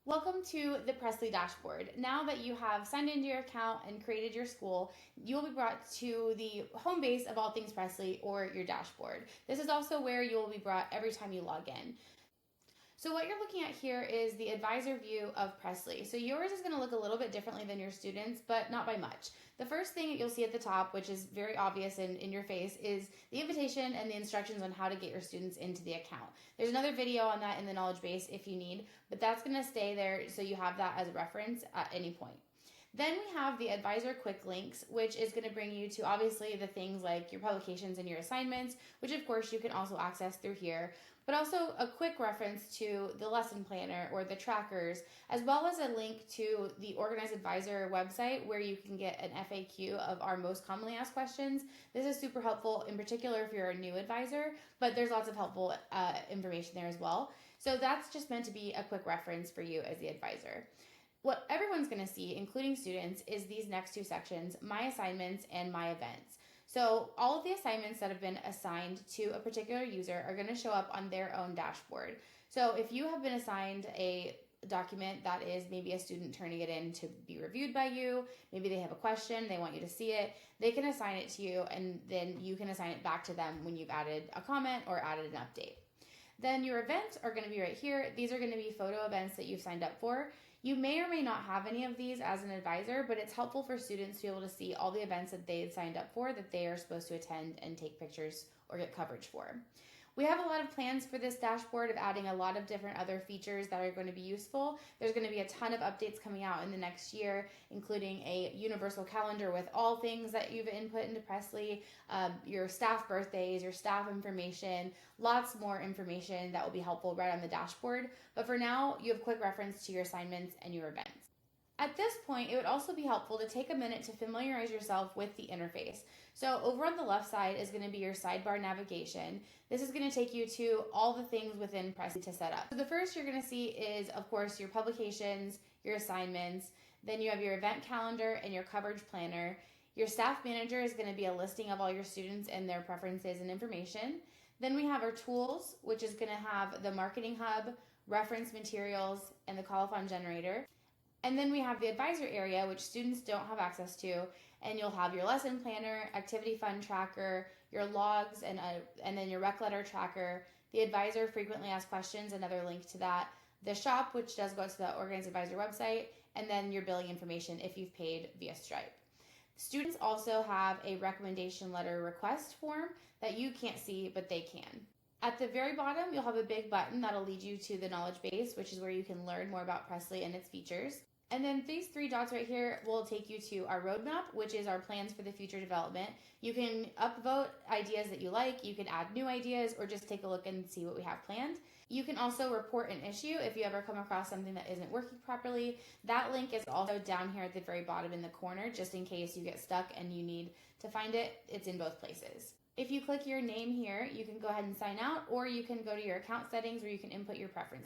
Welcome to the Presley dashboard. Now that you have signed into your account and created your school, you'll be brought to the home base of all things Presley, or your dashboard. This is also where you will be brought every time you log in. So what you're looking at here is the advisor view of Presley. So yours is going to look a little bit differently than your students, but not by much. The first thing that you'll see at the top, which is very obvious and in your face, is the invitation and the instructions on how to get your students into the account. There's another video on that in the knowledge base if you need, but that's going to stay there so you have that as a reference at any point. Then we have the advisor quick links, which is going to bring you to obviously the things like your publications and your assignments, which of course you can also access through here, but also a quick reference to the lesson planner or the trackers, as well as a link to the Organized Advisor website where you can get an FAQ of our most commonly asked questions. This is super helpful, in particular if you're a new advisor, but there's lots of helpful information there as well. So that's just meant to be a quick reference for you as the advisor. What everyone's going to see, including students, is these next two sections, My Assignments and My Events. So all of the assignments that have been assigned to a particular user are going to show up on their own dashboard. So if you have been assigned a document that is maybe a student turning it in to be reviewed by you, maybe they have a question, they want you to see it, they can assign it to you, and then you can assign it back to them when you've added a comment or added an update. Then your events are going to be right here. These are going to be photo events that you've signed up for. You may or may not have any of these as an advisor, but it's helpful for students to be able to see all the events that they signed up for that they are supposed to attend and take pictures or get coverage for. We have a lot of plans for this dashboard of adding a lot of different other features that are going to be useful. There's going to be a ton of updates coming out in the next year, including a universal calendar with all things that you've input into Presley, your staff birthdays, your staff information, lots more information that will be helpful right on the dashboard. But for now, you have quick reference to your assignments and your events. At this point, it would also be helpful to take a minute to familiarize yourself with the interface. So over on the left side is going to be your sidebar navigation. This is going to take you to all the things within Presley to set up. So the first you're going to see is, of course, your publications, your assignments. Then you have your event calendar and your coverage planner. Your staff manager is going to be a listing of all your students and their preferences and information. Then we have our tools, which is going to have the marketing hub, reference materials, and the call-a-thon generator. And then we have the advisor area, which students don't have access to, and you'll have your lesson planner, activity fund tracker, your logs, and then your rec letter tracker, the advisor frequently asked questions, another link to that, the shop, which does go to the Organized Advisor website, and then your billing information if you've paid via Stripe. Students also have a recommendation letter request form that you can't see, but they can. At the very bottom, you'll have a big button that'll lead you to the knowledge base, which is where you can learn more about Presley and its features. And then these three dots right here will take you to our roadmap, which is our plans for the future development. You can upvote ideas that you like, you can add new ideas, or just take a look and see what we have planned. You can also report an issue if you ever come across something that isn't working properly. That link is also down here at the very bottom in the corner, just in case you get stuck and you need to find it. It's in both places. If you click your name here, you can go ahead and sign out, or you can go to your account settings where you can input your preferences.